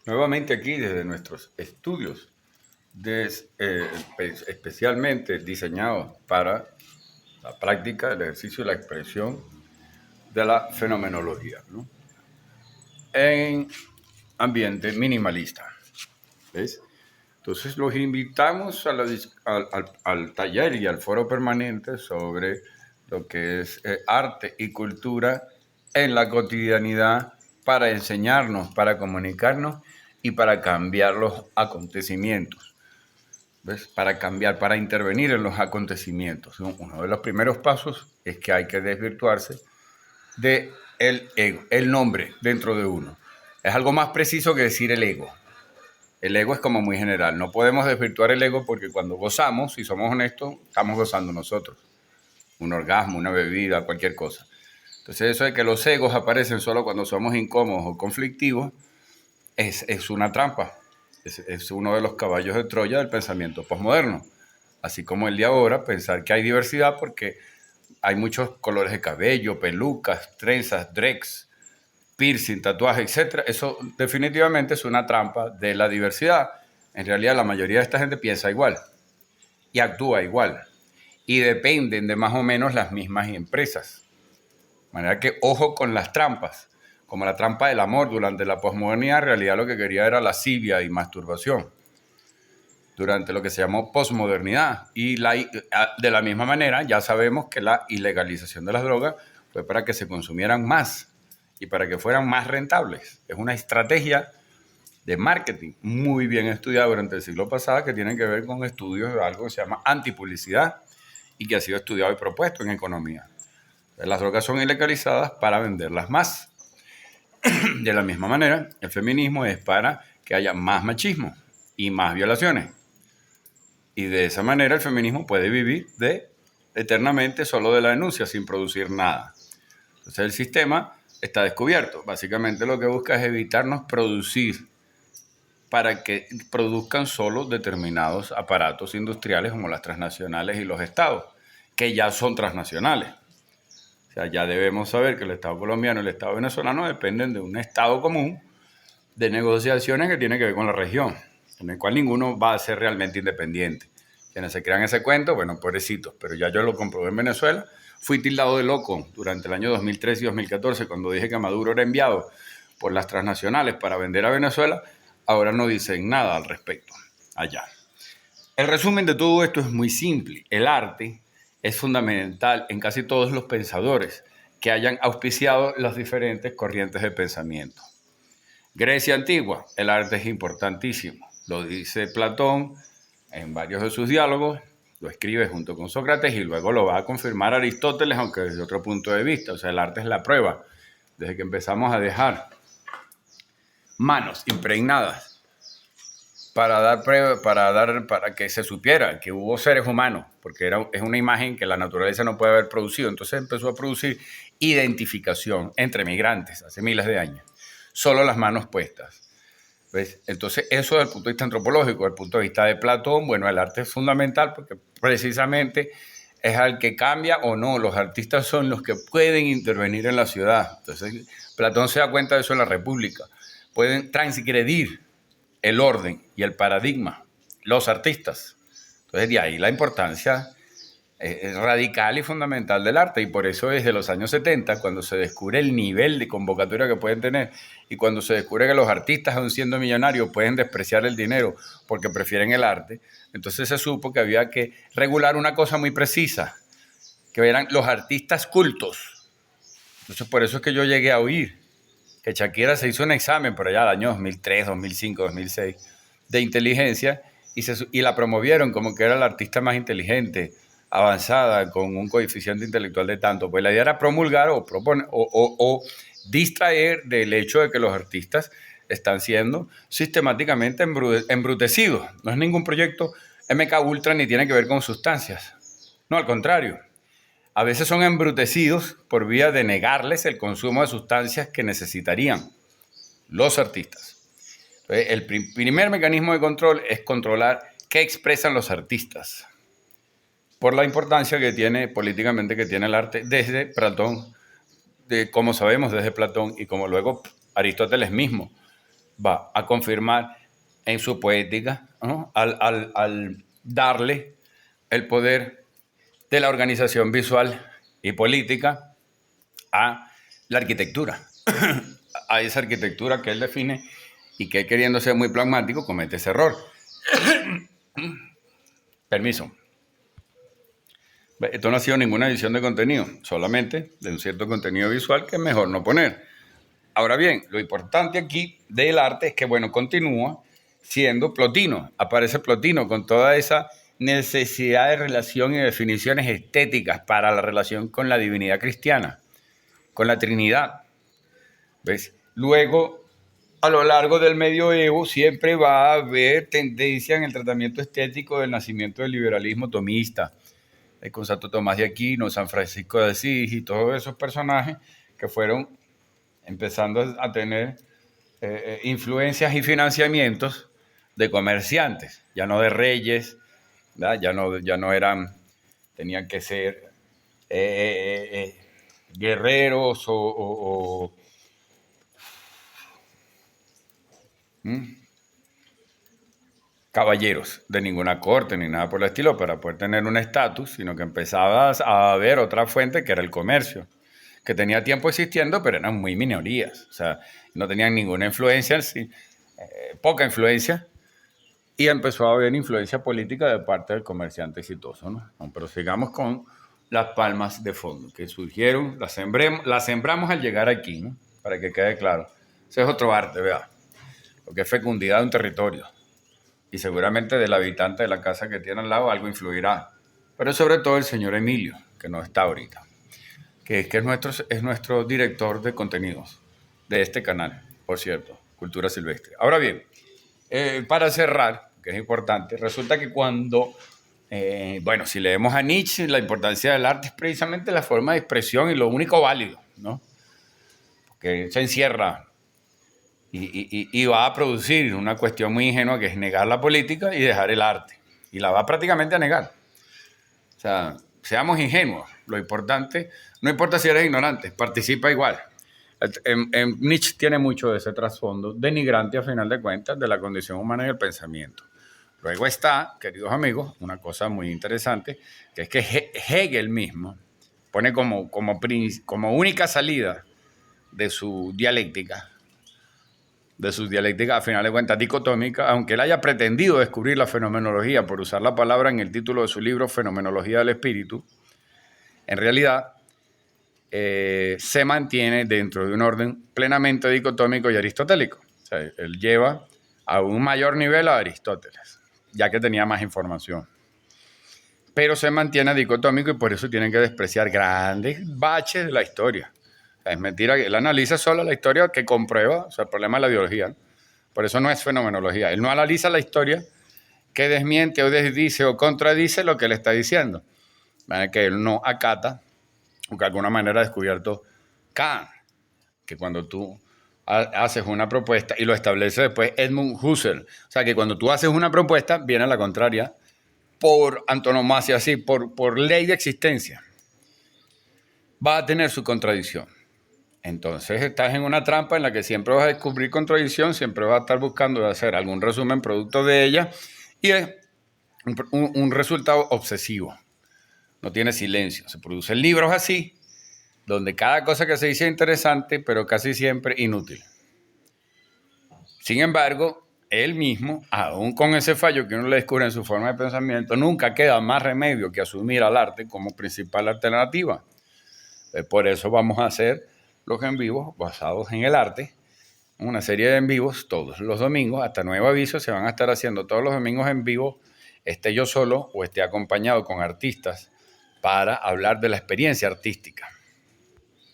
Nuevamente aquí desde nuestros estudios, especialmente diseñados para la práctica, el ejercicio y la expresión de la fenomenología, ¿no? En ambiente minimalista. ¿Ves? Entonces los invitamos al taller y al foro permanente sobre lo que es arte y cultura en la cotidianidad para enseñarnos, para comunicarnos y para cambiar los acontecimientos. ¿Ves? Para cambiar, para intervenir en los acontecimientos. Uno de los primeros pasos es que hay que desvirtuarse de el ego, el nombre dentro de uno. Es algo más preciso que decir el ego. El ego es como muy general. No podemos desvirtuar el ego porque cuando gozamos, si somos honestos, estamos gozando nosotros. Un orgasmo, una bebida, cualquier cosa. Entonces eso de que los egos aparecen solo cuando somos incómodos o conflictivos es una trampa. Es uno de los caballos de Troya del pensamiento posmoderno. Así como el de ahora, pensar que hay diversidad porque hay muchos colores de cabello, pelucas, trenzas, dreads, piercing, tatuaje, etc. Eso definitivamente es una trampa de la diversidad. En realidad la mayoría de esta gente piensa igual y actúa igual y dependen de más o menos las mismas empresas. De manera que ojo con las trampas, como la trampa del amor durante la posmodernidad. En realidad lo que quería era lascivia y masturbación durante lo que se llamó posmodernidad. Y de la misma manera ya sabemos que la ilegalización de las drogas fue para que se consumieran más y para que fueran más rentables. Es una estrategia de marketing muy bien estudiada durante el siglo pasado que tiene que ver con estudios de algo que se llama antipublicidad y que ha sido estudiado y propuesto en economía. Las drogas son ilegalizadas para venderlas más. De la misma manera, el feminismo es para que haya más machismo y más violaciones. Y de esa manera el feminismo puede vivir eternamente solo de la denuncia, sin producir nada. Entonces el sistema está descubierto. Básicamente lo que busca es evitarnos producir para que produzcan solo determinados aparatos industriales como las transnacionales y los estados, que ya son transnacionales. O sea, ya debemos saber que el Estado colombiano y el Estado venezolano dependen de un Estado común de negociaciones que tiene que ver con la región, en el cual ninguno va a ser realmente independiente. Quienes se crean ese cuento, bueno, pobrecitos, pero ya yo lo comprobé en Venezuela. Fui tildado de loco durante el año 2013 y 2014 cuando dije que Maduro era enviado por las transnacionales para vender a Venezuela. Ahora no dicen nada al respecto allá. El resumen de todo esto es muy simple. El arte es fundamental en casi todos los pensadores que hayan auspiciado las diferentes corrientes de pensamiento. Grecia antigua, el arte es importantísimo. Lo dice Platón en varios de sus diálogos, lo escribe junto con Sócrates y luego lo va a confirmar Aristóteles, aunque desde otro punto de vista. O sea, el arte es la prueba. Desde que empezamos a dejar manos impregnadas para que se supiera que hubo seres humanos, porque es una imagen que la naturaleza no puede haber producido. Entonces empezó a producir identificación entre migrantes hace miles de años. Solo las manos puestas. ¿Ves? Entonces eso desde el punto de vista antropológico, desde el punto de vista de Platón, bueno, el arte es fundamental porque precisamente es al que cambia o no. Los artistas son los que pueden intervenir en la ciudad. Entonces Platón se da cuenta de eso en la República. Pueden transgredir el orden y el paradigma, los artistas. Entonces de ahí la importancia radical y fundamental del arte, y por eso desde los años 70, cuando se descubre el nivel de convocatoria que pueden tener y cuando se descubre que los artistas, aun siendo millonarios, pueden despreciar el dinero porque prefieren el arte, entonces se supo que había que regular una cosa muy precisa, que eran los artistas cultos. Entonces por eso es que yo llegué a oír que Shakira se hizo un examen por allá el año 2003, 2005, 2006 de inteligencia y la promovieron como que era la artista más inteligente, avanzada, con un coeficiente intelectual de tanto. Pues la idea era promulgar o distraer del hecho de que los artistas están siendo sistemáticamente embrutecidos. No es ningún proyecto MK Ultra ni tiene que ver con sustancias. No, al contrario. A veces son embrutecidos por vía de negarles el consumo de sustancias que necesitarían los artistas. Entonces, el primer mecanismo de control es controlar qué expresan los artistas, por la importancia que tiene políticamente que tiene el arte desde Platón, como sabemos desde Platón y como luego Aristóteles mismo va a confirmar en su poética, ¿no? al darle el poder de la organización visual y política a la arquitectura, a esa arquitectura que él define y que él, queriendo ser muy pragmático, comete ese error. Permiso. Esto no ha sido ninguna edición de contenido, solamente de un cierto contenido visual que es mejor no poner. Ahora bien, lo importante aquí del arte es que, bueno, continúa siendo Plotino. Aparece Plotino con toda esa necesidad de relación y definiciones estéticas para la relación con la divinidad cristiana, con la Trinidad. ¿Ves? Luego, a lo largo del medioevo, siempre va a haber tendencia en el tratamiento estético del nacimiento del liberalismo tomista, con Santo Tomás de Aquino, San Francisco de Asís y todos esos personajes que fueron empezando a tener influencias y financiamientos de comerciantes, ya no de reyes, ya no eran, tenían que ser guerreros caballeros de ninguna corte ni nada por el estilo para poder tener un estatus, sino que empezabas a haber otra fuente que era el comercio, que tenía tiempo existiendo, pero eran muy minorías, o sea, no tenían ninguna influencia, poca influencia, y empezó a haber influencia política de parte del comerciante exitoso, ¿no? Pero sigamos con las palmas de fondo que surgieron, las sembramos al llegar aquí, ¿no? Para que quede claro. Ese es otro arte, vea, lo que es fecundidad de un territorio. Y seguramente del habitante de la casa que tiene al lado algo influirá. Pero sobre todo el señor Emilio, que no está ahorita, que es nuestro director de contenidos de este canal, por cierto, Cultura Silvestre. Ahora bien, para cerrar, que es importante, resulta que cuando, bueno, si leemos a Nietzsche, la importancia del arte es precisamente la forma de expresión y lo único válido, ¿no? Porque se encierra y va a producir una cuestión muy ingenua que es negar la política y dejar el arte. Y la va prácticamente a negar. O sea, seamos ingenuos. Lo importante, no importa si eres ignorante, participa igual. Nietzsche tiene mucho de ese trasfondo denigrante, a final de cuentas, de la condición humana y el pensamiento. Luego está, queridos amigos, una cosa muy interesante, que es que Hegel mismo pone como única salida de su dialéctica, a final de cuentas dicotómica, aunque él haya pretendido descubrir la fenomenología por usar la palabra en el título de su libro Fenomenología del Espíritu, en realidad se mantiene dentro de un orden plenamente dicotómico y aristotélico. O sea, él lleva a un mayor nivel a Aristóteles, ya que tenía más información. Pero se mantiene dicotómico y por eso tienen que despreciar grandes baches de la historia. Es mentira que él analiza solo la historia que comprueba, o sea, el problema de la biología, ¿no? Por eso no es fenomenología. Él no analiza la historia que desmiente o desdice o contradice lo que él está diciendo. Que él no acata, o que de alguna manera ha descubierto Kant, que cuando tú haces una propuesta, y lo establece después Edmund Husserl, o sea, que cuando tú haces una propuesta, viene la contraria por antonomasia, así, por ley de existencia. Va a tener su contradicción. Entonces estás en una trampa en la que siempre vas a descubrir contradicción, siempre vas a estar buscando hacer algún resumen producto de ella y es un resultado obsesivo. No tiene silencio. Se producen libros así, donde cada cosa que se dice es interesante, pero casi siempre inútil. Sin embargo, él mismo, aún con ese fallo que uno le descubre en su forma de pensamiento, nunca queda más remedio que asumir al arte como principal alternativa. Por eso vamos a hacer los en vivos basados en el arte, una serie de en vivos todos los domingos, hasta nuevo aviso, se van a estar haciendo todos los domingos en vivo, esté yo solo o esté acompañado con artistas para hablar de la experiencia artística.